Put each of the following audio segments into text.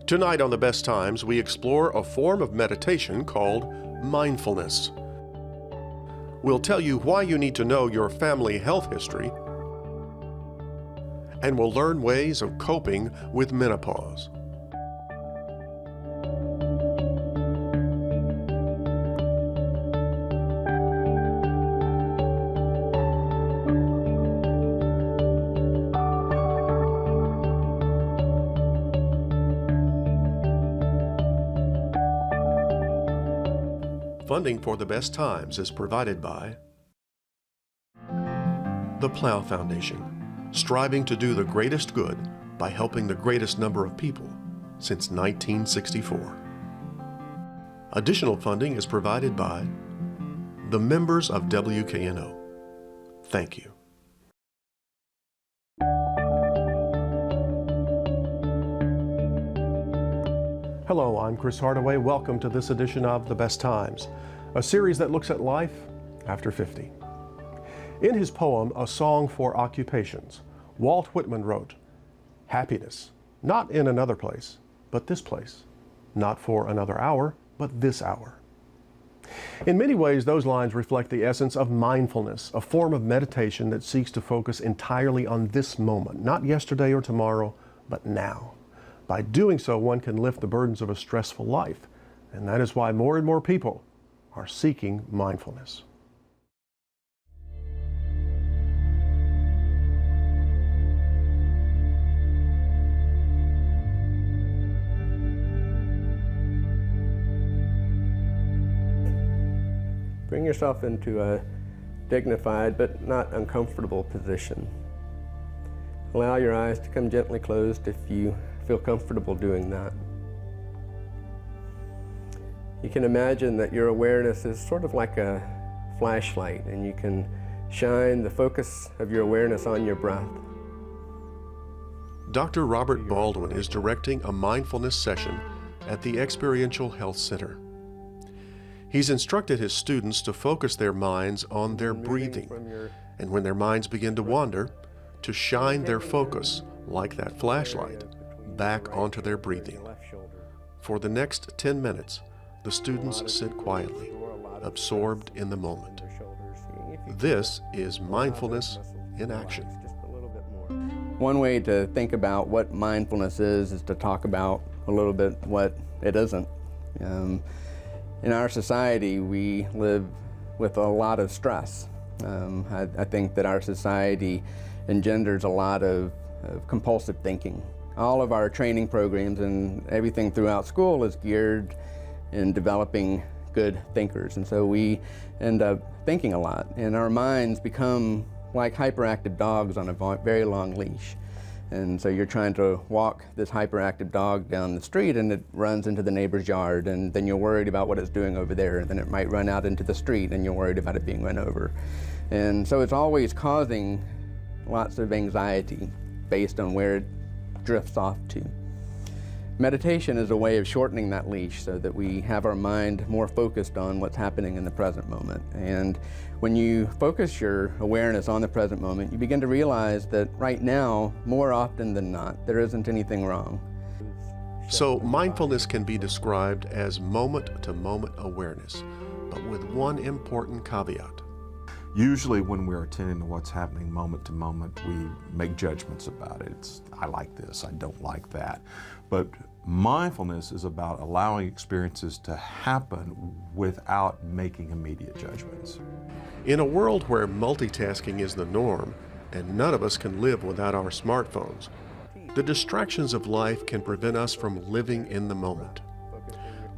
Tonight on The Best Times, we explore a form of meditation called mindfulness. We'll tell you why you need to know your family health history, and we'll learn ways of coping with menopause. Funding for The Best Times is provided by the Plow Foundation, striving to do the greatest good by helping the greatest number of people since 1964. Additional funding is provided by the members of WKNO. Thank you. Hello, I'm Chris Hardaway. Welcome to this edition of The Best Times, a series that looks at life after 50. In his poem, A Song for Occupations, Walt Whitman wrote, "Happiness, not in another place, but this place. Not for another hour, but this hour." In many ways, those lines reflect the essence of mindfulness, a form of meditation that seeks to focus entirely on this moment, not yesterday or tomorrow, but now. By doing so, one can lift the burdens of a stressful life, and that is why more and more people are seeking mindfulness. Bring yourself into a dignified but not uncomfortable position. Allow your eyes to come gently closed if you feel comfortable doing that. You can imagine that your awareness is sort of like a flashlight, and you can shine the focus of your awareness on your breath. Dr. Robert Baldwin is directing a mindfulness session at the Experiential Health Center. He's instructed his students to focus their minds on their breathing, and when their minds begin to wander, to shine their focus, like that flashlight, back onto their breathing. For the next 10 minutes, the students sit quietly, absorbed in the moment. This is mindfulness in action. One way to think about what mindfulness is to talk about a little bit what it isn't. In our society, we live with a lot of stress. I think that our society engenders a lot of compulsive thinking. All of our training programs and everything throughout school is geared in developing good thinkers. And so we end up thinking a lot, and our minds become like hyperactive dogs on a very long leash. And so you're trying to walk this hyperactive dog down the street, and it runs into the neighbor's yard, and then you're worried about what it's doing over there, and then it might run out into the street, and you're worried about it being run over. And so it's always causing lots of anxiety based on where it drifts off to. Meditation is a way of shortening that leash so that we have our mind more focused on what's happening in the present moment. And when you focus your awareness on the present moment, you begin to realize that right now, more often than not, there isn't anything wrong. So mindfulness can be described as moment-to-moment awareness, but with one important caveat. Usually when we're attending to what's happening moment to moment, we make judgments about it. I like this, I don't like that. But mindfulness is about allowing experiences to happen without making immediate judgments. In a world where multitasking is the norm, and none of us can live without our smartphones, the distractions of life can prevent us from living in the moment.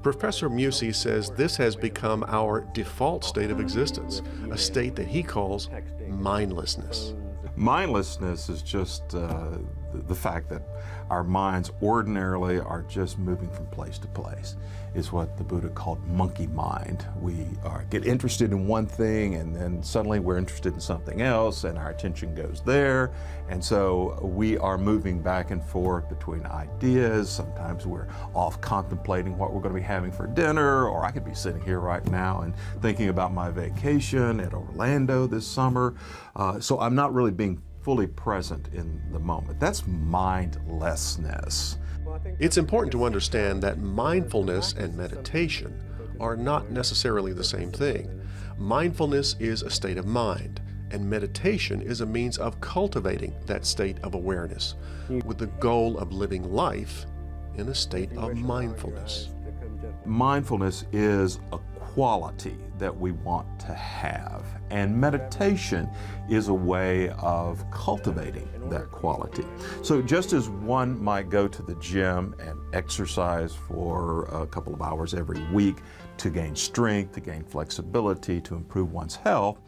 Professor Musey says this has become our default state of existence, a state that he calls mindlessness. Mindlessness is just the fact that our minds ordinarily are just moving from place to place. It's what the Buddha called monkey mind. We get interested in one thing, and then suddenly we're interested in something else, and our attention goes there. And so we are moving back and forth between ideas. Sometimes we're off contemplating what we're going to be having for dinner, or I could be sitting here right now and thinking about my vacation at Orlando this summer. So I'm not really being fully present in the moment. That's mindlessness. It's important to understand that mindfulness and meditation are not necessarily the same thing. Mindfulness is a state of mind, and meditation is a means of cultivating that state of awareness with the goal of living life in a state of mindfulness. Mindfulness is a quality that we want to have, and meditation is a way of cultivating that quality. So just as one might go to the gym and exercise for a couple of hours every week to gain strength, to gain flexibility, to improve one's health,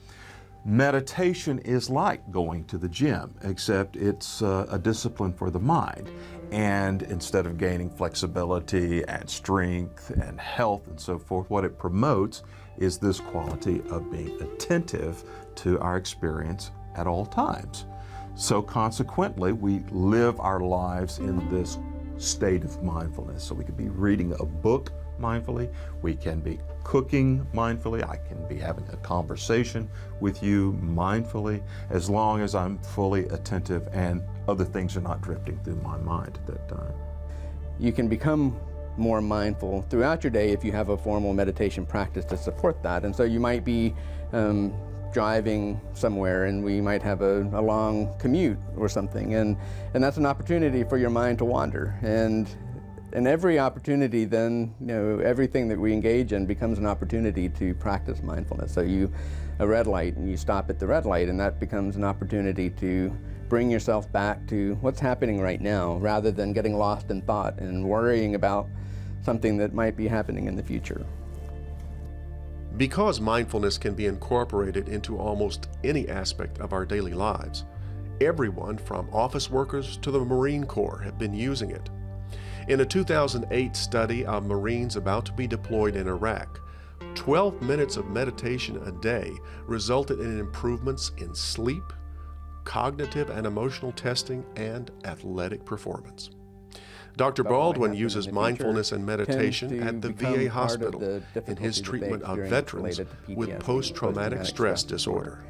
meditation is like going to the gym, except it's a discipline for the mind. And instead of gaining flexibility and strength and health and so forth, what it promotes is this quality of being attentive to our experience at all times. So consequently, we live our lives in this state of mindfulness. So we could be reading a book mindfully, we can be cooking mindfully, I can be having a conversation with you mindfully, as long as I'm fully attentive and other things are not drifting through my mind at that time. You can become more mindful throughout your day if you have a formal meditation practice to support that. And so you might be driving somewhere, and we might have a long commute or something, and that's an opportunity for your mind to wander. And every opportunity then, everything that we engage in becomes an opportunity to practice mindfulness. So a red light, and you stop at the red light, and that becomes an opportunity to bring yourself back to what's happening right now, rather than getting lost in thought and worrying about something that might be happening in the future. Because mindfulness can be incorporated into almost any aspect of our daily lives, everyone from office workers to the Marine Corps have been using it. In a 2008 study of Marines about to be deployed in Iraq, 12 minutes of meditation a day resulted in improvements in sleep, cognitive and emotional testing, and athletic performance. Dr. Baldwin uses mindfulness and meditation at the VA hospital in his treatment of veterans with post-traumatic stress disorder.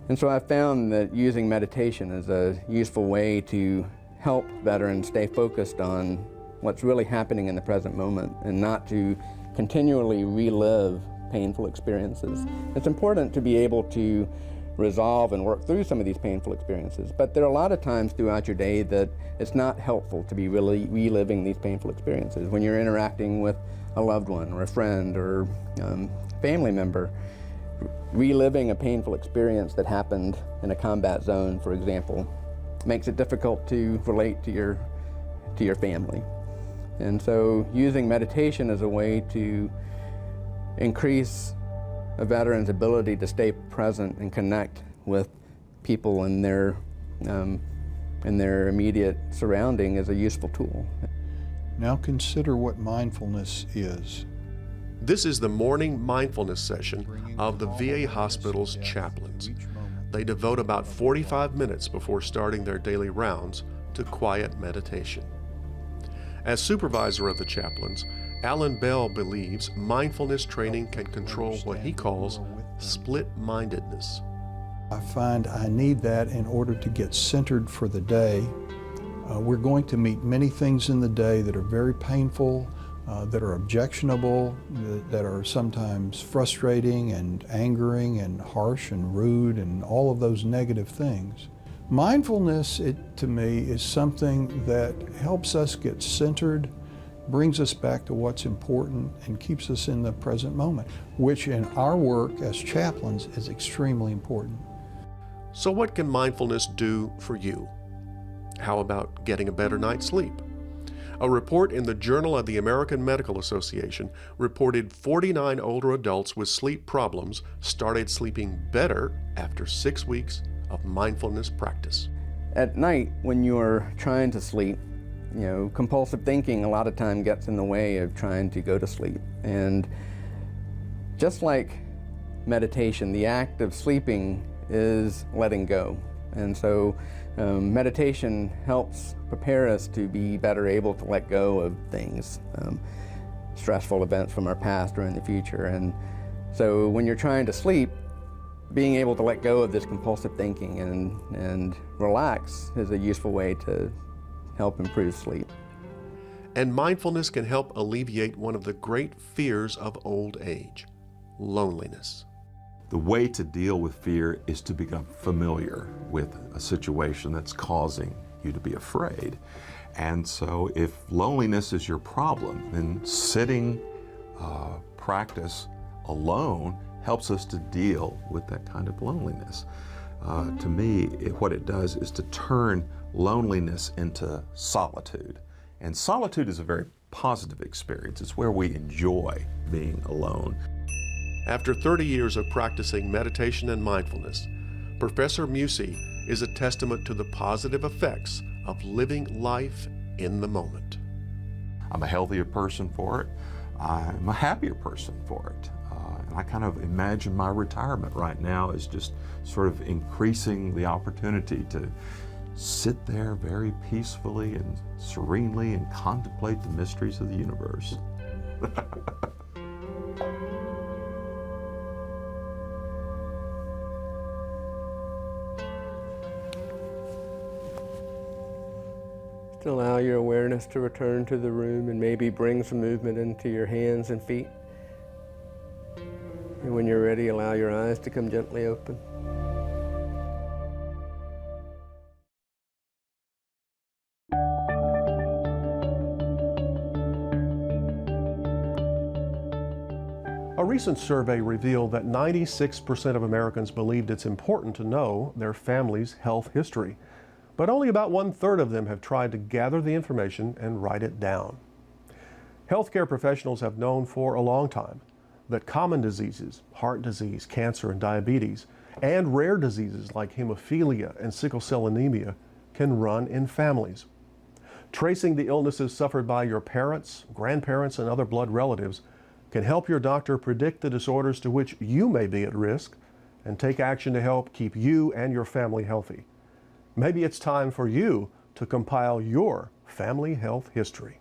And so I found that using meditation is a useful way to help veterans stay focused on what's really happening in the present moment and not to continually relive painful experiences. It's important to be able to resolve and work through some of these painful experiences, but there are a lot of times throughout your day that it's not helpful to be really reliving these painful experiences. When you're interacting with a loved one or a friend or family member, reliving a painful experience that happened in a combat zone, for example, makes it difficult to relate to your family. And so using meditation as a way to increase a veteran's ability to stay present and connect with people in their immediate surrounding is a useful tool. Now consider what mindfulness is. This is the morning mindfulness session of the VA hospital's chaplains. They devote about 45 minutes before starting their daily rounds to quiet meditation. As supervisor of the chaplains, Alan Bell believes mindfulness training can control what he calls split-mindedness. I find I need that in order to get centered for the day. We're going to meet many things in the day that are very painful, that are objectionable, that are sometimes frustrating and angering and harsh and rude and all of those negative things. Mindfulness, to me, is something that helps us get centered, brings us back to what's important, and keeps us in the present moment, which in our work as chaplains is extremely important. So what can mindfulness do for you? How about getting a better night's sleep? A report in the Journal of the American Medical Association reported 49 older adults with sleep problems started sleeping better after 6 weeks of mindfulness practice. At night, when you're trying to sleep, compulsive thinking a lot of time gets in the way of trying to go to sleep. And just like meditation, the act of sleeping is letting go. And so meditation helps prepare us to be better able to let go of things, stressful events from our past or in the future. And so when you're trying to sleep, being able to let go of this compulsive thinking and relax is a useful way to help improve sleep. And mindfulness can help alleviate one of the great fears of old age, loneliness. The way to deal with fear is to become familiar with a situation that's causing you to be afraid. And so if loneliness is your problem, then sitting practice alone helps us to deal with that kind of loneliness. To me, what it does is to turn loneliness into solitude. And solitude is a very positive experience. It's where we enjoy being alone. After 30 years of practicing meditation and mindfulness, Professor Musey is a testament to the positive effects of living life in the moment. I'm a healthier person for it. I'm a happier person for it. And I kind of imagine my retirement right now as just sort of increasing the opportunity to sit there very peacefully and serenely and contemplate the mysteries of the universe. To allow your awareness to return to the room and maybe bring some movement into your hands and feet. And when you're ready, allow your eyes to come gently open. A recent survey revealed that 96% of Americans believed it's important to know their family's health history. But only about 1/3 of them have tried to gather the information and write it down. Healthcare professionals have known for a long time that common diseases, heart disease, cancer, and diabetes, and rare diseases like hemophilia and sickle cell anemia can run in families. Tracing the illnesses suffered by your parents, grandparents, and other blood relatives can help your doctor predict the disorders to which you may be at risk and take action to help keep you and your family healthy. Maybe it's time for you to compile your family health history.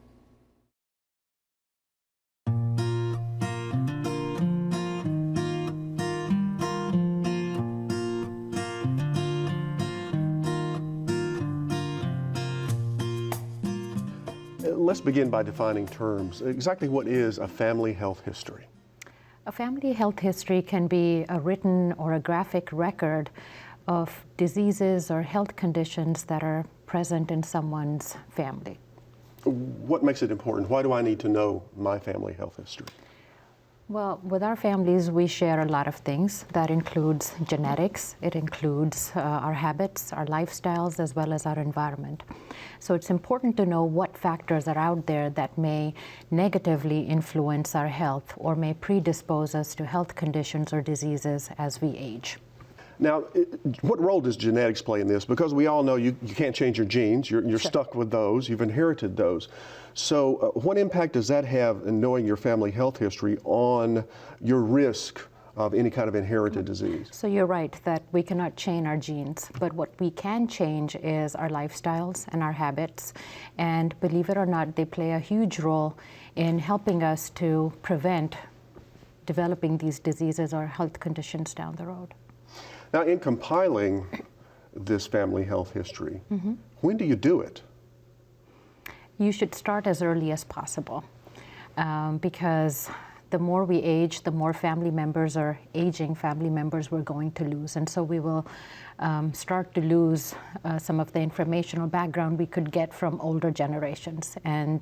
Let's begin by defining terms. Exactly what is a family health history? A family health history can be a written or a graphic record of diseases or health conditions that are present in someone's family. What makes it important? Why do I need to know my family health history? Well, with our families, we share a lot of things. That includes genetics, it includes our habits, our lifestyles, as well as our environment. So it's important to know what factors are out there that may negatively influence our health or may predispose us to health conditions or diseases as we age. Now, what role does genetics play in this? Because we all know you can't change your genes. You're Sure. stuck with those. You've inherited those. So what impact does that have in knowing your family health history on your risk of any kind of inherited disease? So you're right that we cannot change our genes, but what we can change is our lifestyles and our habits. And believe it or not, they play a huge role in helping us to prevent developing these diseases or health conditions down the road. Now, in compiling this family health history, when do you do it? You should start as early as possible because the more we age, the more family members or aging family members we're going to lose. And so we will start to lose some of the informational background we could get from older generations. And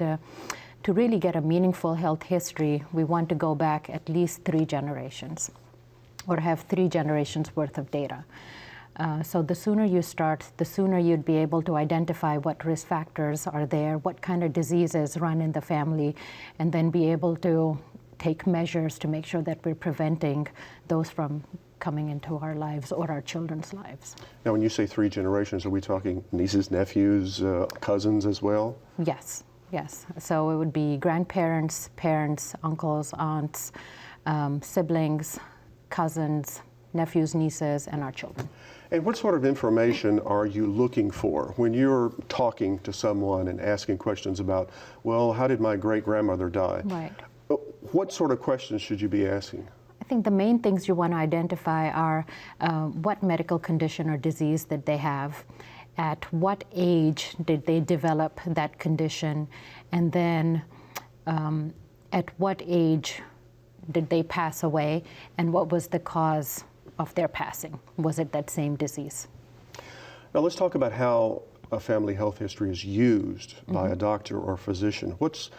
to really get a meaningful health history, we want to go back at least 3 generations or have 3 generations worth of data. So the sooner you start, the sooner you'd be able to identify what risk factors are there, what kind of diseases run in the family, and then be able to take measures to make sure that we're preventing those from coming into our lives or our children's lives. Now, when you say 3 generations, are we talking nieces, nephews, cousins as well? Yes, yes. So it would be grandparents, parents, uncles, aunts, siblings, cousins, nephews, nieces, and our children. And what sort of information are you looking for when you're talking to someone and asking questions about, well, how did my great-grandmother die? Right. What sort of questions should you be asking? think the main things you want to identify are what medical condition or disease that they have, at what age did they develop that condition, and then at what age did they pass away, and what was the cause of their passing? Was it that same disease? Now let's talk about how a family health history is used by a doctor or physician. What's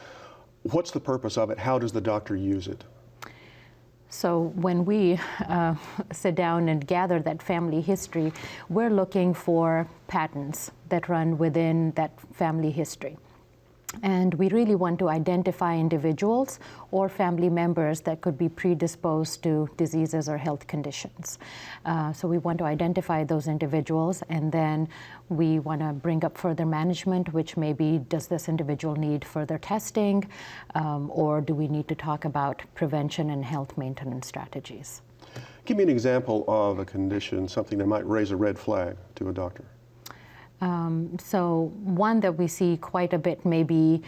the purpose of it? How does the doctor use it? So when we sit down and gather that family history, we're looking for patterns that run within that family history. And we really want to identify individuals or family members that could be predisposed to diseases or health conditions. So we want to identify those individuals, and then we want to bring up further management, which may be, does this individual need further testing, or do we need to talk about prevention and health maintenance strategies? Give me an example of a condition, something that might raise a red flag to a doctor. So one that we see quite a bit may be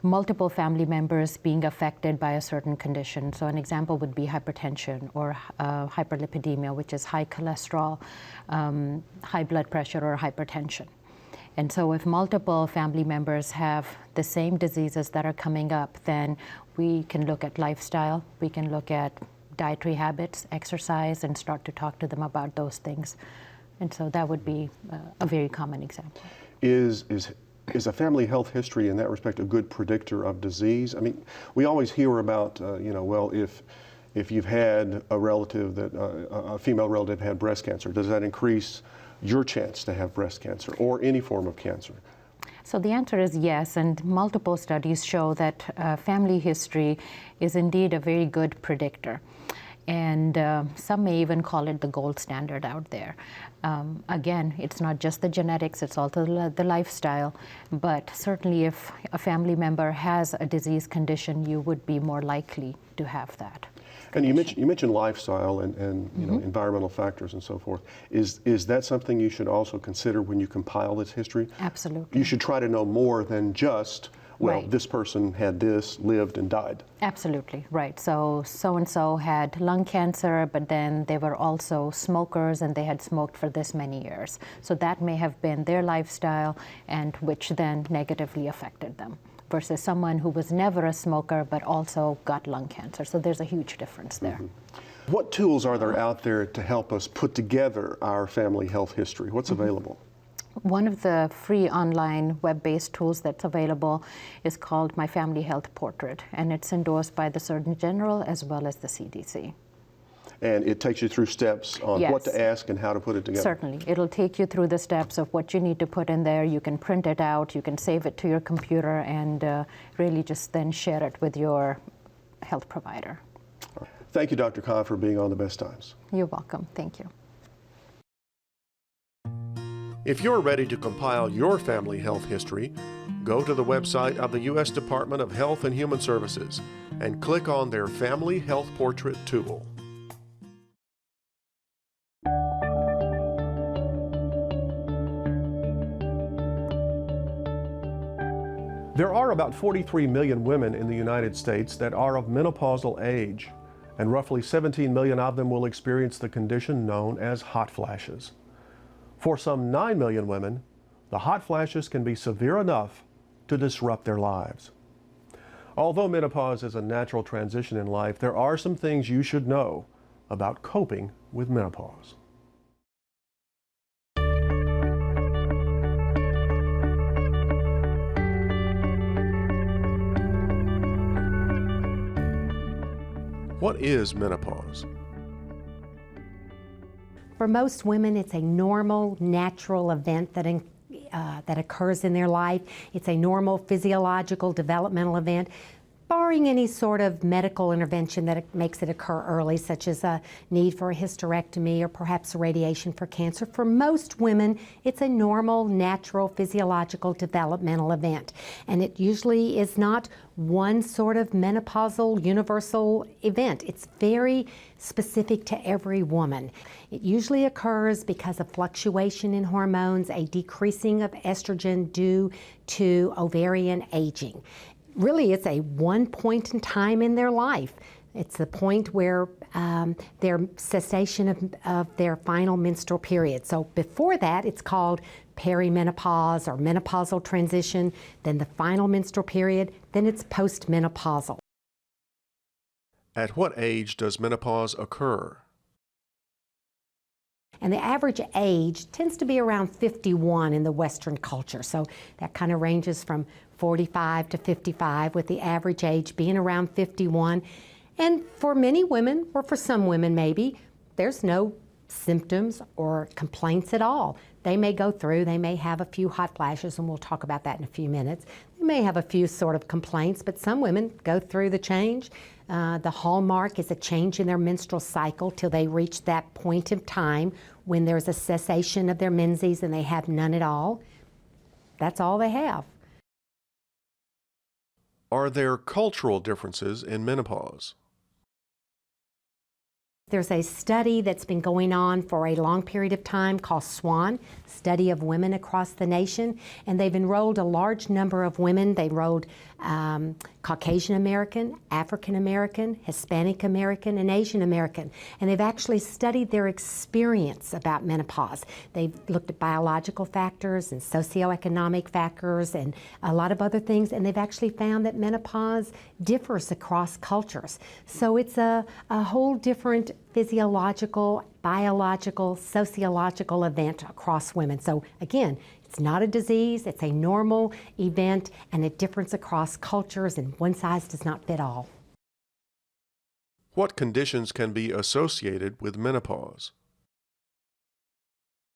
multiple family members being affected by a certain condition. So an example would be hypertension or hyperlipidemia, which is high cholesterol, high blood pressure, or hypertension. And so if multiple family members have the same diseases that are coming up, then we can look at lifestyle, we can look at dietary habits, exercise, and start to talk to them about those things. And so that would be a very common example. Is a family health history in that respect a good predictor of disease? I mean, we always hear about, well, if you've had a relative that, a female relative had breast cancer, does that increase your chance to have breast cancer or any form of cancer? So the answer is yes, and multiple studies show that family history is indeed a very good predictor. And some may even call it the gold standard out there. Again, it's not just the genetics, it's also the lifestyle, but certainly if a family member has a disease condition, you would be more likely to have that. And you mentioned lifestyle and environmental factors and so forth. Is that something you should also consider when you compile this history? Absolutely. You should try to know more than just, well, Right. this person had this, lived, and died. Absolutely, right. So and so had lung cancer, but then they were also smokers and they had smoked for this many years. So that may have been their lifestyle, and which then negatively affected them, versus someone who was never a smoker but also got lung cancer. So there's a huge difference there. What tools are there out there to help us put together our family health history? What's available? One of the free online web-based tools that's available is called My Family Health Portrait, and it's endorsed by the Surgeon General as well as the CDC. And it takes you through steps on what to ask and how to put it together. Certainly. It'll take you through the steps of what you need to put in there. You can print it out, you can save it to your computer, and really just then share it with your health provider. Thank you, Dr. Khan, for being on The Best Times. You're welcome. Thank you. If you're ready to compile your family health history, go to the website of the U.S. Department of Health and Human Services and click on their Family Health Portrait tool. There are about 43 million women in the United States that are of menopausal age, and roughly 17 million of them will experience the condition known as hot flashes. For some 9 million women, the hot flashes can be severe enough to disrupt their lives. Although menopause is a natural transition in life, there are some things you should know about coping with menopause. What is menopause? For most women, it's a normal, natural event that occurs in their life. It's a normal physiological developmental event, barring any sort of medical intervention that makes it occur early, such as a need for a hysterectomy or perhaps radiation for cancer. For most women, it's a normal, natural, physiological developmental event. And it usually is not one sort of menopausal universal event. It's very specific to every woman. It usually occurs because of fluctuation in hormones, a decreasing of estrogen due to ovarian aging. Really, it's a one point in time in their life. It's the point where their cessation of their final menstrual period. So before that, it's called perimenopause or menopausal transition, then the final menstrual period, then it's postmenopausal. At what age does menopause occur? And the average age tends to be around 51 in the Western culture. So that kind of ranges from 45 to 55, with the average age being around 51. And for many women, or for some women maybe, there's no symptoms or complaints at all. They may go through, they may have a few hot flashes, and we'll talk about that in a few minutes. They may have a few sort of complaints, but some women go through the change. The hallmark is a change in their menstrual cycle till they reach that point in time when there's a cessation of their menses and they have none at all. That's all they have. Are there cultural differences in menopause? There's a study that's been going on for a long period of time called SWAN, Study of Women Across the Nation, and they've enrolled a large number of women. They enrolled Caucasian American, African American, Hispanic American, and Asian American, and they've actually studied their experience about menopause. They've looked at biological factors and socioeconomic factors and a lot of other things, and they've actually found that menopause differs across cultures. So it's a whole different physiological, biological, sociological event across women. So again, it's not a disease, it's a normal event and a difference across cultures, and one size does not fit all. What conditions can be associated with menopause?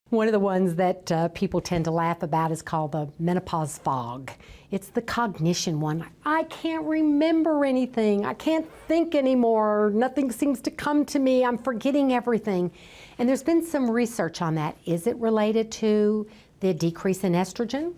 One of the ones that people tend to laugh about is called the menopause fog. It's the cognition one. I can't remember anything. I can't think anymore. Nothing seems to come to me. I'm forgetting everything. And there's been some research on that. Is it related to the decrease in estrogen?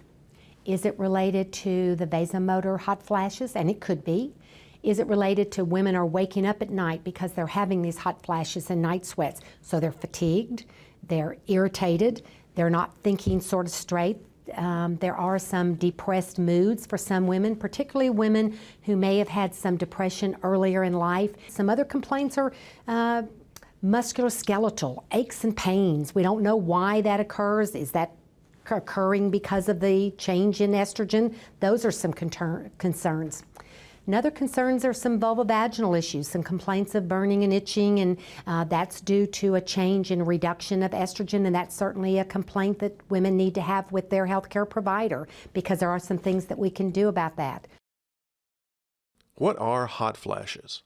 Is it related to the vasomotor hot flashes? And it could be. Is it related to women are waking up at night because they're having these hot flashes and night sweats? So they're fatigued, they're irritated, they're not thinking sort of straight. There are some depressed moods for some women, particularly women who may have had some depression earlier in life. Some other complaints are musculoskeletal, aches and pains. We don't know why that occurs. Is that occurring because of the change in estrogen? Those are some concerns. Another concerns are some vulvovaginal issues, some complaints of burning and itching, and that's due to a change in reduction of estrogen, and that's certainly a complaint that women need to have with their healthcare provider, because there are some things that we can do about that. What are hot flashes?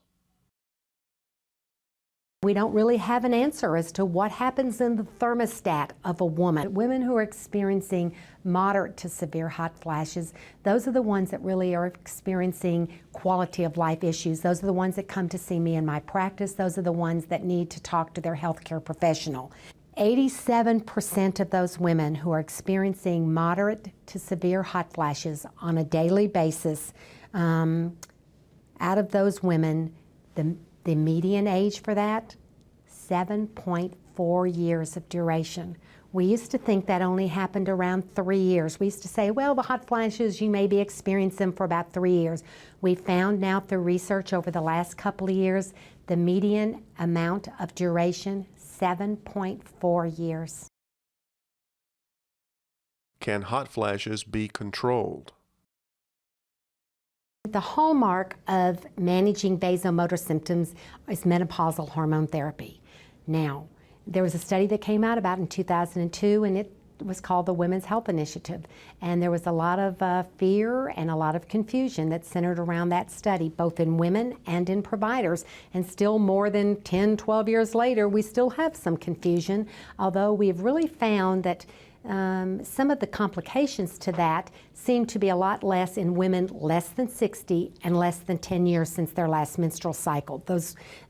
We don't really have an answer as to what happens in the thermostat of a woman. Women who are experiencing moderate to severe hot flashes, those are the ones that really are experiencing quality of life issues. Those are the ones that come to see me in my practice. Those are the ones that need to talk to their healthcare professional. 87% of those women who are experiencing moderate to severe hot flashes on a daily basis, out of those women, the median age for that, 7.4 years of duration. We used to think that only happened around 3 years. We used to say, well, the hot flashes, you maybe experience them for about 3 years. We found now through research over the last couple of years, the median amount of duration, 7.4 years. Can hot flashes be controlled? The hallmark of managing vasomotor symptoms is menopausal hormone therapy. Now, there was a study that came out about in 2002, and it was called the Women's Health Initiative. And there was a lot of fear and a lot of confusion that centered around that study, both in women and in providers. And still more than 10, 12 years later, we still have some confusion, although we've really found that some of the complications to that seem to be a lot less in women less than 60 and less than 10 years since their last menstrual cycle.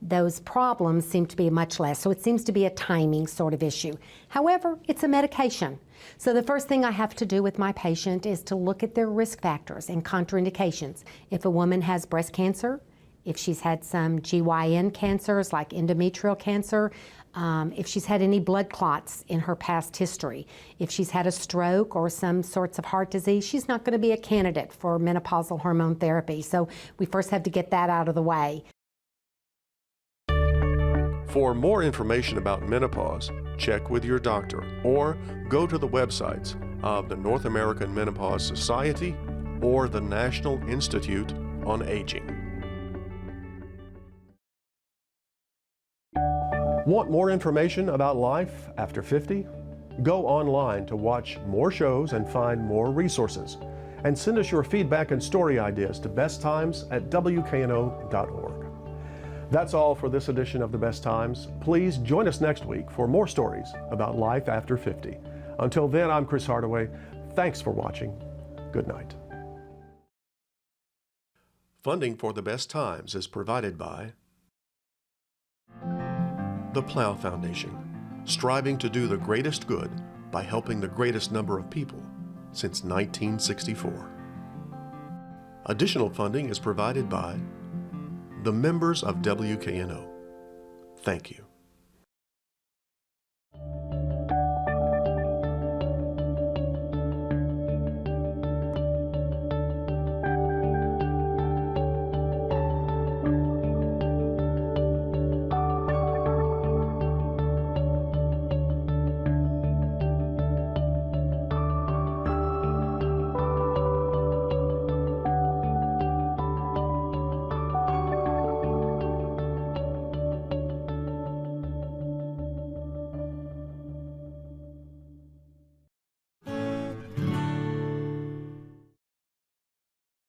Those problems seem to be much less. So it seems to be a timing sort of issue. However, it's a medication. So the first thing I have to do with my patient is to look at their risk factors and contraindications. If a woman has breast cancer, if she's had some GYN cancers like endometrial cancer, if she's had any blood clots in her past history, if she's had a stroke or some sorts of heart disease, she's not going to be a candidate for menopausal hormone therapy. So we first have to get that out of the way. For more information about menopause, check with your doctor or go to the websites of the North American Menopause Society or the National Institute on Aging. Want more information about life after 50? Go online to watch more shows and find more resources. And send us your feedback and story ideas to besttimes@wkno.org. That's all for this edition of The Best Times. Please join us next week for more stories about life after 50. Until then, I'm Chris Hardaway. Thanks for watching. Good night. Funding for The Best Times is provided by the Plow Foundation, striving to do the greatest good by helping the greatest number of people since 1964. Additional funding is provided by the members of WKNO. Thank you.